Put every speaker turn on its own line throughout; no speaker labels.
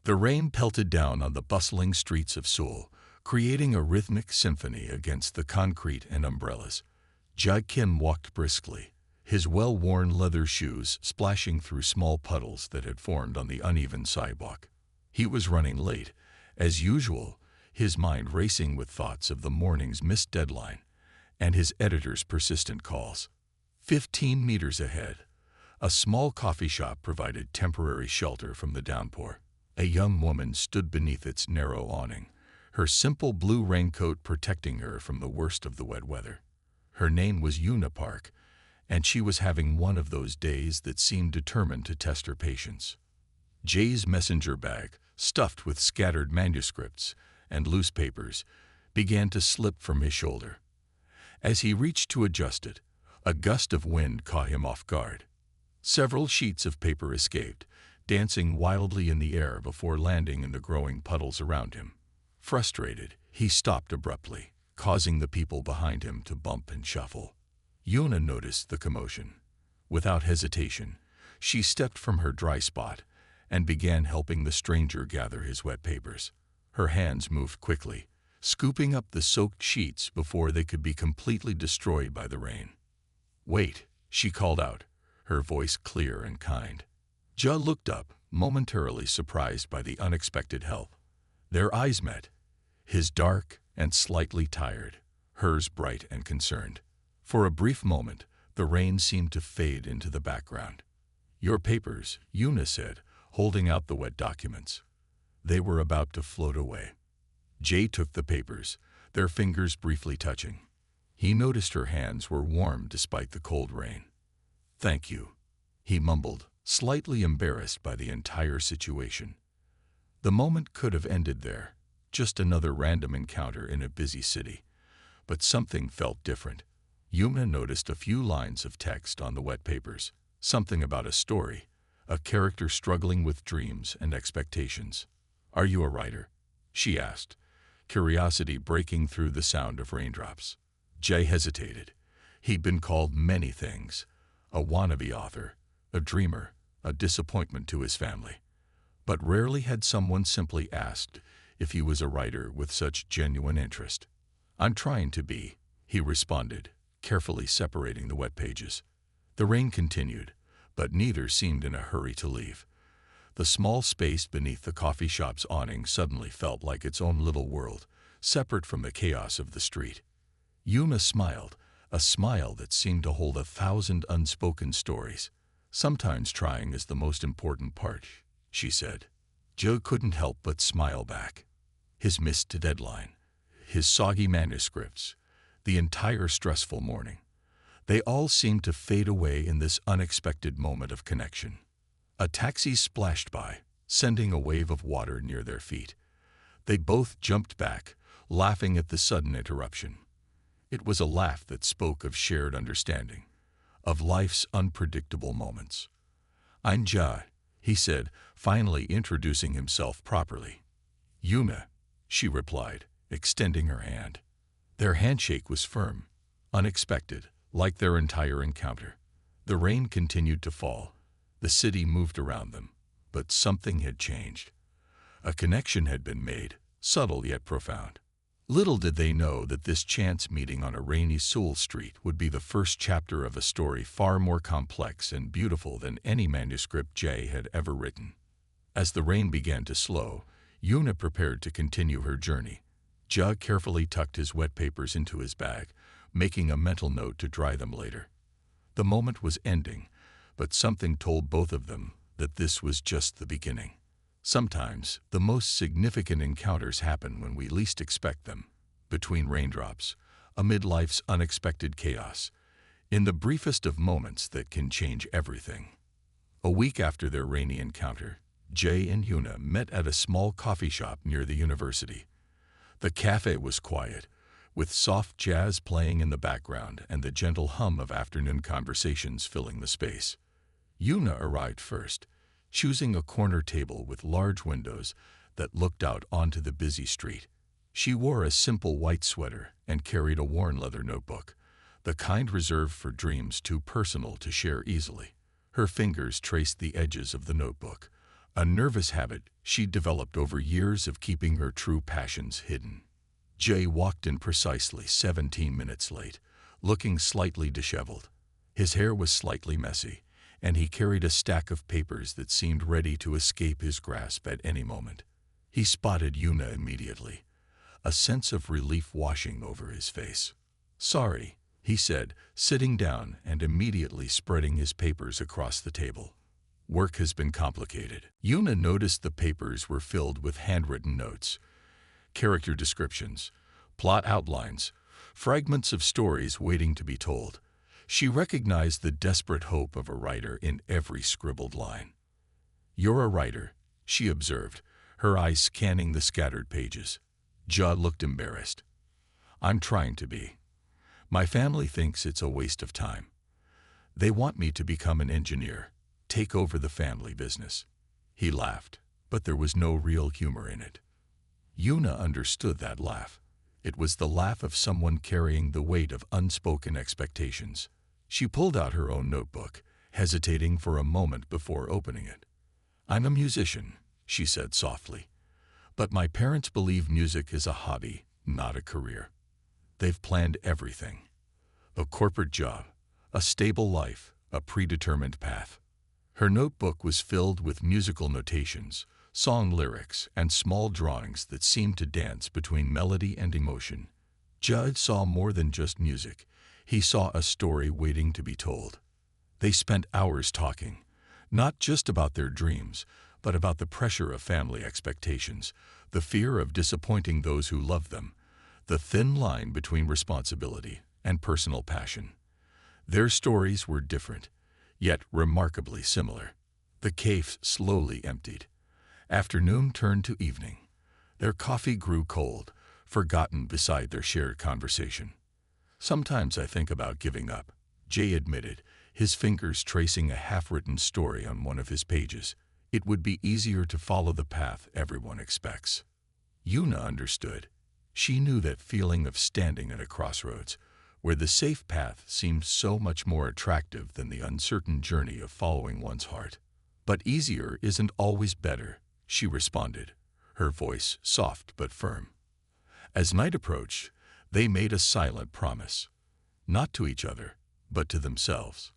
The rain pelted down on the bustling streets of Seoul, creating a rhythmic symphony against the concrete and umbrellas. Ja Kim walked briskly, his well-worn leather shoes splashing through small puddles that had formed on the uneven sidewalk. He was running late, as usual, his mind racing with thoughts of the morning's missed deadline and his editor's persistent calls. 15 meters ahead, a small coffee shop provided temporary shelter from the downpour. A young woman stood beneath its narrow awning, her simple blue raincoat protecting her from the worst of the wet weather. Her name was Yoona Park, and she was having one of those days that seemed determined to test her patience. Jay's messenger bag, stuffed with scattered manuscripts and loose papers, began to slip from his shoulder. As he reached to adjust it, a gust of wind caught him off guard. Several sheets of paper escaped, dancing wildly in the air before landing in the growing puddles around him. Frustrated, he stopped abruptly, causing the people behind him to bump and shuffle. Yoona noticed the commotion. Without hesitation, she stepped from her dry spot and began helping the stranger gather his wet papers. Her hands moved quickly, scooping up the soaked sheets before they could be completely destroyed by the rain. "Wait," she called out, her voice clear and kind. Ja looked up, momentarily surprised by the unexpected help. Their eyes met, his dark and slightly tired, hers bright and concerned. For a brief moment, the rain seemed to fade into the background. "Your papers," Yoona said, holding out the wet documents. They were about to float away. Jay took the papers, their fingers briefly touching. He noticed her hands were warm despite the cold rain. "Thank you," he mumbled, slightly embarrassed by the entire situation. The moment could have ended there, just another random encounter in a busy city. But something felt different. Yoona noticed a few lines of text on the wet papers, something about a story, a character struggling with dreams and expectations. "Are you a writer?" she asked, curiosity breaking through the sound of raindrops. Jay hesitated. He'd been called many things: a wannabe author, a dreamer, a disappointment to his family. But rarely had someone simply asked if he was a writer with such genuine interest. "I'm trying to be," he responded, carefully separating the wet pages. The rain continued, but neither seemed in a hurry to leave. The small space beneath the coffee shop's awning suddenly felt like its own little world, separate from the chaos of the street. Yoona smiled, a smile that seemed to hold 1,000 unspoken stories. "Sometimes trying is the most important part," she said. Joe couldn't help but smile back. His missed deadline, his soggy manuscripts, the entire stressful morning. They all seemed to fade away in this unexpected moment of connection. A taxi splashed by, sending a wave of water near their feet. They both jumped back, laughing at the sudden interruption. It was a laugh that spoke of shared understanding, of life's unpredictable moments. "I'm Ja," he said, finally introducing himself properly. "Yoona," she replied, extending her hand. Their handshake was firm, unexpected, like their entire encounter. The rain continued to fall. The city moved around them, but something had changed. A connection had been made, subtle yet profound. Little did they know that this chance meeting on a rainy Seoul street would be the first chapter of a story far more complex and beautiful than any manuscript Jay had ever written. As the rain began to slow, Yoona prepared to continue her journey. Ja carefully tucked his wet papers into his bag, making a mental note to dry them later. The moment was ending, but something told both of them that this was just the beginning. Sometimes, the most significant encounters happen when we least expect them, between raindrops, amid life's unexpected chaos, in the briefest of moments that can change everything. A week after their rainy encounter, Jay and Yoona met at a small coffee shop near the university. The cafe was quiet, with soft jazz playing in the background and the gentle hum of afternoon conversations filling the space. Yoona arrived first, choosing a corner table with large windows that looked out onto the busy street. She wore a simple white sweater and carried a worn leather notebook, the kind reserved for dreams too personal to share easily. Her fingers traced the edges of the notebook, a nervous habit she'd developed over years of keeping her true passions hidden. Jay walked in precisely 17 minutes late, looking slightly disheveled. His hair was slightly messy, and he carried a stack of papers that seemed ready to escape his grasp at any moment. He spotted Yuna immediately, a sense of relief washing over his face. "Sorry," he said, sitting down and immediately spreading his papers across the table. "Work has been complicated." Yuna noticed the papers were filled with handwritten notes, character descriptions, plot outlines, fragments of stories waiting to be told. She recognized the desperate hope of a writer in every scribbled line. "You're a writer," she observed, her eyes scanning the scattered pages. Judd looked embarrassed. "I'm trying to be. My family thinks it's a waste of time. They want me to become an engineer, take over the family business." He laughed, but there was no real humor in it. Yuna understood that laugh. It was the laugh of someone carrying the weight of unspoken expectations. She pulled out her own notebook, hesitating for a moment before opening it. "I'm a musician," she said softly, "but my parents believe music is a hobby, not a career. They've planned everything. A corporate job, a stable life, a predetermined path." Her notebook was filled with musical notations, song lyrics, and small drawings that seemed to dance between melody and emotion. Judd saw more than just music. He saw a story waiting to be told. They spent hours talking, not just about their dreams, but about the pressure of family expectations, the fear of disappointing those who loved them, the thin line between responsibility and personal passion. Their stories were different, yet remarkably similar. The cave slowly emptied. Afternoon turned to evening. Their coffee grew cold, forgotten beside their shared conversation. "Sometimes I think about giving up," Jay admitted, his fingers tracing a half-written story on one of his pages. "It would be easier to follow the path everyone expects." Yuna understood. She knew that feeling of standing at a crossroads, where the safe path seemed so much more attractive than the uncertain journey of following one's heart. "But easier isn't always better," she responded, her voice soft but firm. As night approached, they made a silent promise, not to each other, but to themselves.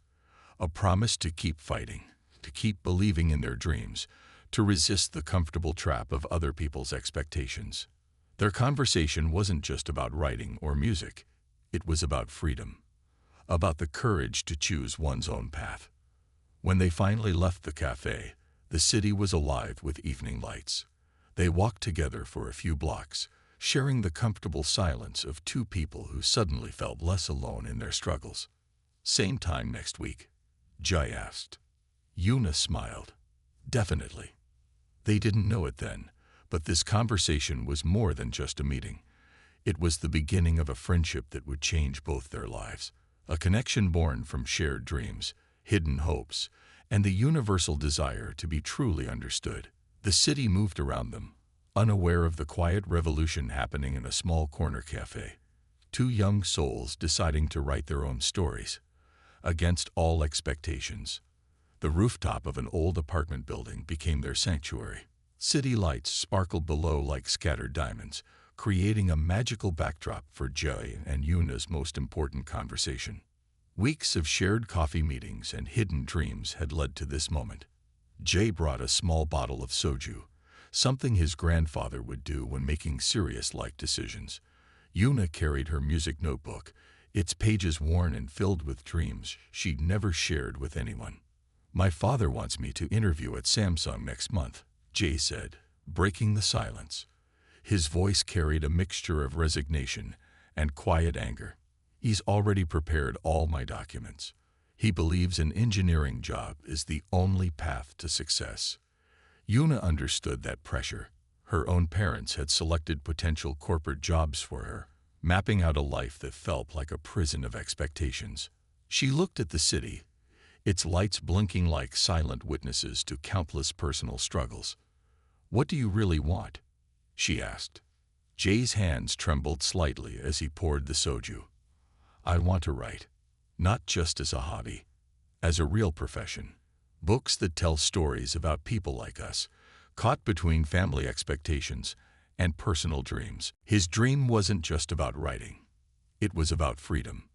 A promise to keep fighting, to keep believing in their dreams, to resist the comfortable trap of other people's expectations. Their conversation wasn't just about writing or music. It was about freedom, about the courage to choose one's own path. When they finally left the cafe, the city was alive with evening lights. They walked together for a few blocks, sharing the comfortable silence of two people who suddenly felt less alone in their struggles. "Same time next week?" Jai asked. Yuna smiled. "Definitely." They didn't know it then, but this conversation was more than just a meeting. It was the beginning of a friendship that would change both their lives, a connection born from shared dreams, hidden hopes, and the universal desire to be truly understood. The city moved around them, unaware of the quiet revolution happening in a small corner cafe. Two young souls deciding to write their own stories, against all expectations. The rooftop of an old apartment building became their sanctuary. City lights sparkled below like scattered diamonds, creating a magical backdrop for Jai and Yuna's most important conversation. Weeks of shared coffee meetings and hidden dreams had led to this moment. Jay brought a small bottle of soju, something his grandfather would do when making serious life decisions. Yuna carried her music notebook, its pages worn and filled with dreams she'd never shared with anyone. "My father wants me to interview at Samsung next month," Jay said, breaking the silence. His voice carried a mixture of resignation and quiet anger. "He's already prepared all my documents. He believes an engineering job is the only path to success." Yuna understood that pressure. Her own parents had selected potential corporate jobs for her, mapping out a life that felt like a prison of expectations. She looked at the city, its lights blinking like silent witnesses to countless personal struggles. "What do you really want?" she asked. Jay's hands trembled slightly as he poured the soju. "I want to write, not just as a hobby, as a real profession. Books that tell stories about people like us, caught between family expectations and personal dreams. His dream wasn't just about writing. It was about freedom,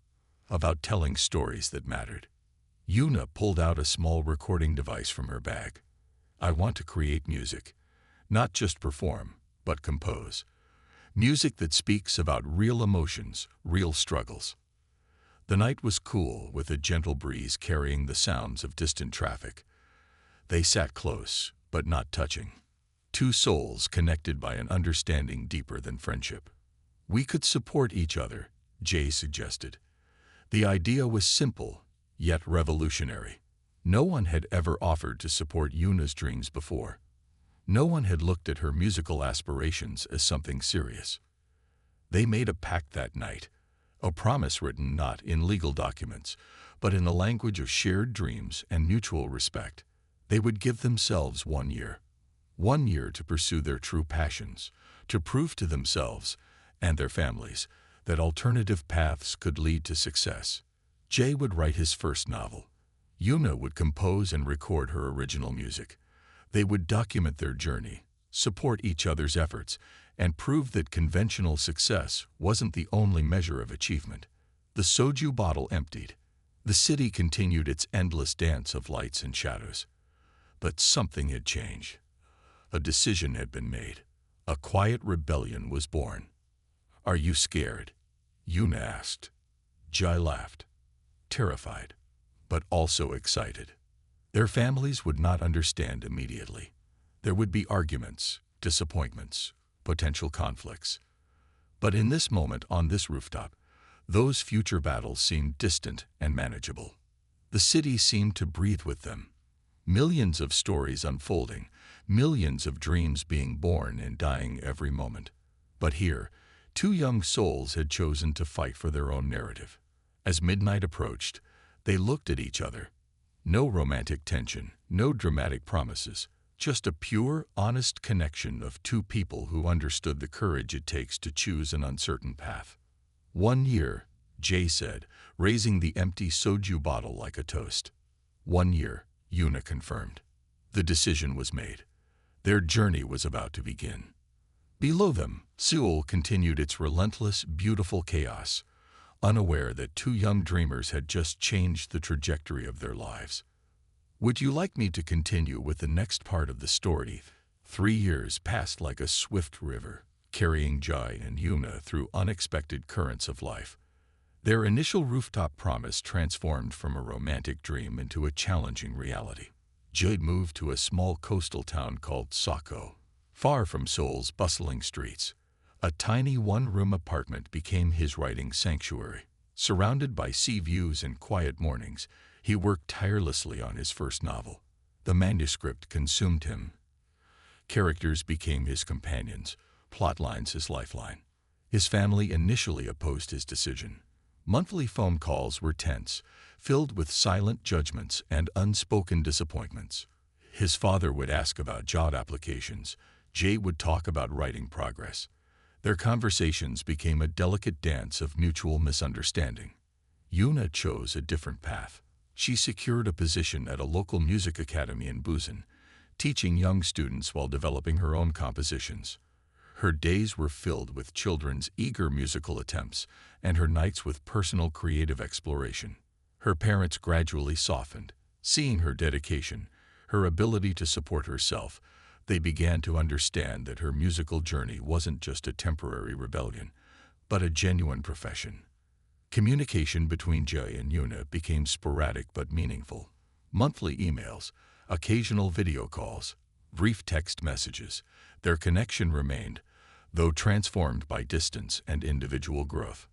about telling stories that mattered. Yuna pulled out a small recording device from her bag. I want to create music, not just perform, but compose. Music that speaks about real emotions, real struggles. The night was cool, with a gentle breeze carrying the sounds of distant traffic. They sat close, but not touching. Two souls connected by an understanding deeper than friendship. We could support each other, Jay suggested. The idea was simple, yet revolutionary. No one had ever offered to support Yuna's dreams before. No one had looked at her musical aspirations as something serious. They made a pact that night, a promise written not in legal documents, but in a language of shared dreams and mutual respect. They would give themselves 1 year. 1 year to pursue their true passions, to prove to themselves and their families that alternative paths could lead to success. Jay would write his first novel. Yuna would compose and record her original music. They would document their journey, support each other's efforts, and prove that conventional success wasn't the only measure of achievement. The soju bottle emptied. The city continued its endless dance of lights and shadows. But something had changed. A decision had been made. A quiet rebellion was born. "Are you scared?" Yuna asked. Jai laughed, terrified, but also excited. Their families would not understand immediately. There would be arguments, disappointments, potential conflicts. But in this moment on this rooftop, those future battles seemed distant and manageable. The city seemed to breathe with them. Millions of stories unfolding, millions of dreams being born and dying every moment. But here, two young souls had chosen to fight for their own narrative. As midnight approached, they looked at each other. No romantic tension, no dramatic promises, just a pure, honest connection of two people who understood the courage it takes to choose an uncertain path. 1 year, Jay said, raising the empty soju bottle like a toast. 1 year, Yuna confirmed. The decision was made. Their journey was about to begin. Below them, Seoul continued its relentless, beautiful chaos, unaware that two young dreamers had just changed the trajectory of their lives. Would you like me to continue with the next part of the story? 3 years passed like a swift river, carrying Jai and Yuna through unexpected currents of life. Their initial rooftop promise transformed from a romantic dream into a challenging reality. Jai moved to a small coastal town called Sako, far from Seoul's bustling streets. A tiny one-room apartment became his writing sanctuary. Surrounded by sea views and quiet mornings, he worked tirelessly on his first novel. The manuscript consumed him. Characters became his companions, plotlines his lifeline. His family initially opposed his decision. Monthly phone calls were tense, filled with silent judgments and unspoken disappointments. His father would ask about job applications. Jay would talk about writing progress. Their conversations became a delicate dance of mutual misunderstanding. Yuna chose a different path. She secured a position at a local music academy in Busan, teaching young students while developing her own compositions. Her days were filled with children's eager musical attempts and her nights with personal creative exploration. Her parents gradually softened. Seeing her dedication, her ability to support herself, they began to understand that her musical journey wasn't just a temporary rebellion, but a genuine profession. Communication between Jay and Yuna became sporadic but meaningful. Monthly emails, occasional video calls, brief text messages. Their connection remained, though transformed by distance and individual growth.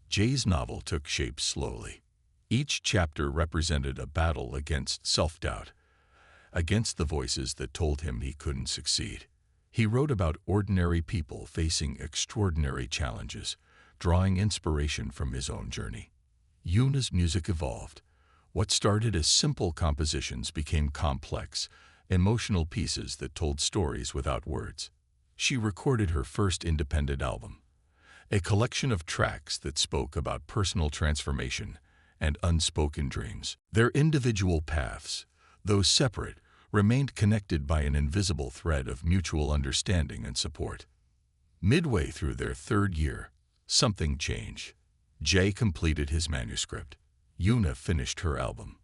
Jay's novel took shape slowly. Each chapter represented a battle against self-doubt, against the voices that told him he couldn't succeed. He wrote about ordinary people facing extraordinary challenges, drawing inspiration from his own journey. Yuna's music evolved. What started as simple compositions became complex, emotional pieces that told stories without words. She recorded her first independent album, a collection of tracks that spoke about personal transformation and unspoken dreams. Their individual paths, though separate, remained connected by an invisible thread of mutual understanding and support. Midway through their third year, something changed. Jay completed his manuscript. Yuna finished her album.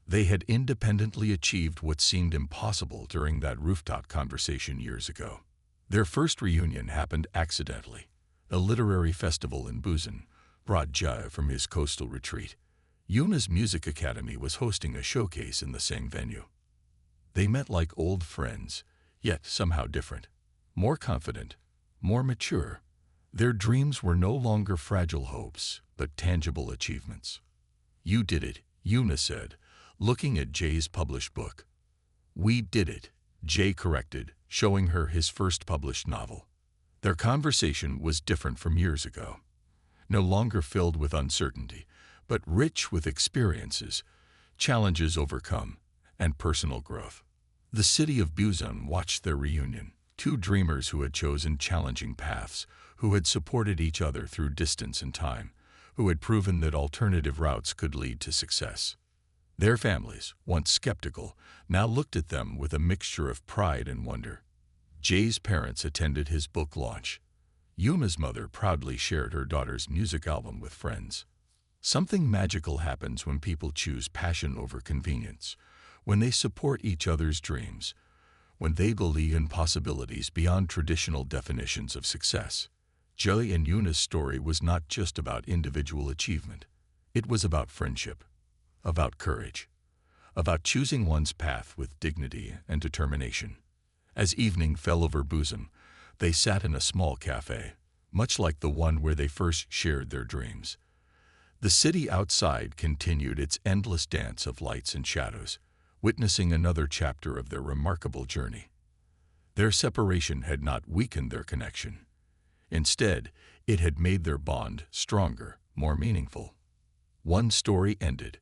They had independently achieved what seemed impossible during that rooftop conversation years ago. Their first reunion happened accidentally. A literary festival in Busan brought Jay from his coastal retreat. Yuna's music academy was hosting a showcase in the same venue. They met like old friends, yet somehow different. More confident, more mature. Their dreams were no longer fragile hopes, but tangible achievements. "You did it," Yuna said, looking at Jay's published book. "We did it," Jay corrected, showing her his first published novel. Their conversation was different from years ago. No longer filled with uncertainty, but rich with experiences, challenges overcome, and personal growth. The city of Busan watched their reunion. Two dreamers who had chosen challenging paths, who had supported each other through distance and time, who had proven that alternative routes could lead to success. Their families, once skeptical, now looked at them with a mixture of pride and wonder. Jay's parents attended his book launch. Yuna's mother proudly shared her daughter's music album with friends. Something magical happens when people choose passion over convenience, when they support each other's dreams, when they believe in possibilities beyond traditional definitions of success. Jay and Yuna's story was not just about individual achievement. It was about friendship, about courage, about choosing one's path with dignity and determination. As evening fell over Busan, they sat in a small cafe, much like the one where they first shared their dreams. The city outside continued its endless dance of lights and shadows, witnessing another chapter of their remarkable journey. Their separation had not weakened their connection. Instead, it had made their bond stronger, more meaningful. One story ended.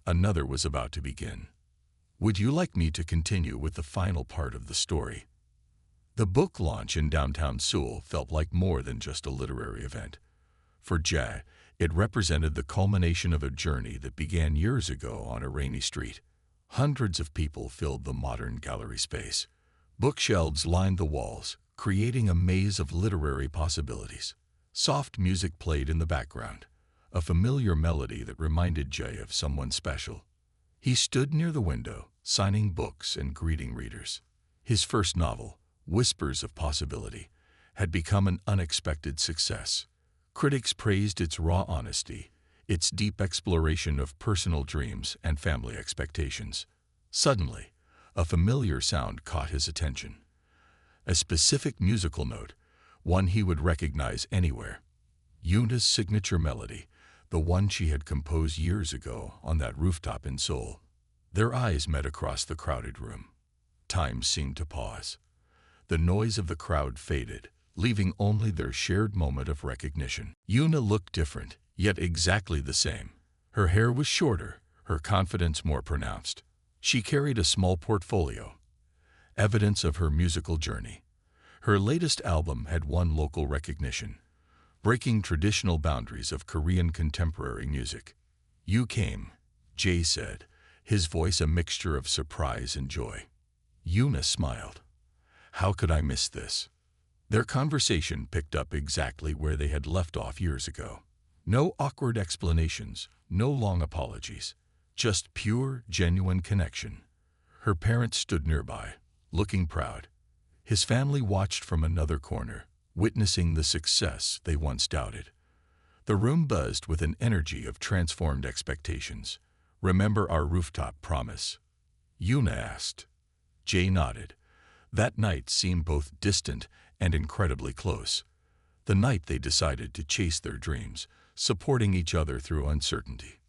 Another was about to begin. Would you like me to continue with the final part of the story? The book launch in downtown Seoul felt like more than just a literary event. For Jay, it represented the culmination of a journey that began years ago on a rainy street. Hundreds of people filled the modern gallery space. Bookshelves lined the walls, creating a maze of literary possibilities. Soft music played in the background, a familiar melody that reminded Jay of someone special. He stood near the window, signing books and greeting readers. His first novel, Whispers of Possibility, had become an unexpected success. Critics praised its raw honesty, its deep exploration of personal dreams and family expectations. Suddenly, a familiar sound caught his attention. A specific musical note, one he would recognize anywhere. Yuna's signature melody, the one she had composed years ago on that rooftop in Seoul. Their eyes met across the crowded room. Time seemed to pause. The noise of the crowd faded, leaving only their shared moment of recognition. Yuna looked different, yet exactly the same. Her hair was shorter, her confidence more pronounced. She carried a small portfolio, evidence of her musical journey. Her latest album had won local recognition, breaking traditional boundaries of Korean contemporary music. "You came," Jay said, his voice a mixture of surprise and joy. Yuna smiled. How could I miss this? Their conversation picked up exactly where they had left off years ago. No awkward explanations, no long apologies, just pure, genuine connection. Her parents stood nearby, looking proud. His family watched from another corner, witnessing the success they once doubted. The room buzzed with an energy of transformed expectations. "Remember our rooftop promise?" Yuna asked. Jay nodded. That night seemed both distant and incredibly close. The night they decided to chase their dreams, supporting each other through uncertainty.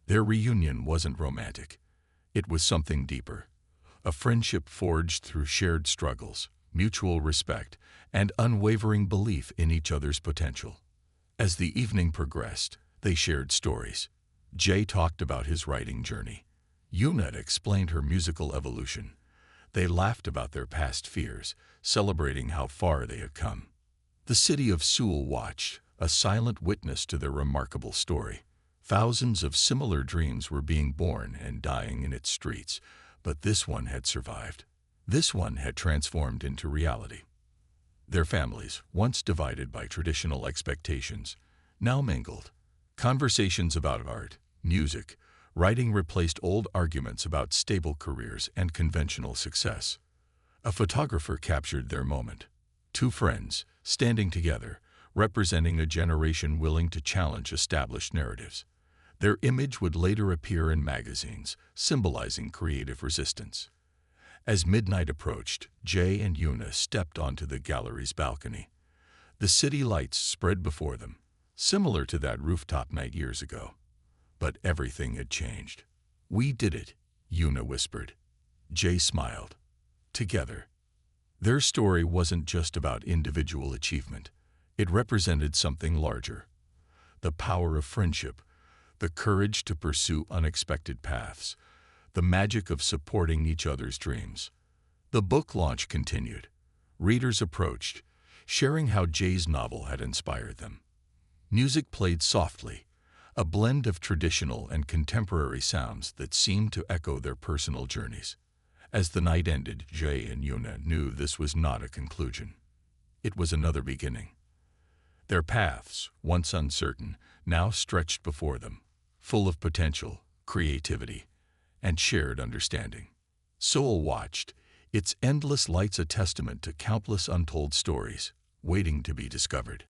Their reunion wasn't romantic. It was something deeper. A friendship forged through shared struggles, mutual respect, and unwavering belief in each other's potential. As the evening progressed, they shared stories. Jay talked about his writing journey. Yuna explained her musical evolution. They laughed about their past fears, celebrating how far they had come. The city of Seoul watched, a silent witness to their remarkable story. Thousands of similar dreams were being born and dying in its streets, But this one had survived. This one had transformed into reality. Their families, once divided by traditional expectations, now mingled. Conversations about art, music, writing replaced old arguments about stable careers and conventional success. A photographer captured their moment. Two friends, standing together, representing a generation willing to challenge established narratives. Their image would later appear in magazines, symbolizing creative resistance. As midnight approached, Jay and Una stepped onto the gallery's balcony. The city lights spread before them, similar to that rooftop night years ago. But everything had changed. "We did it," Una whispered. Jay smiled. Together. Their story wasn't just about individual achievement. It represented something larger. The power of friendship, the courage to pursue unexpected paths, the magic of supporting each other's dreams. The book launch continued. Readers approached, sharing how Jay's novel had inspired them. Music played softly, a blend of traditional and contemporary sounds that seemed to echo their personal journeys. As the night ended, Jay and Una knew this was not a conclusion. It was another beginning. Their paths, once uncertain, now stretched before them, full of potential, creativity, and shared understanding. Soul watched, its endless lights a testament to countless untold stories, waiting to be discovered.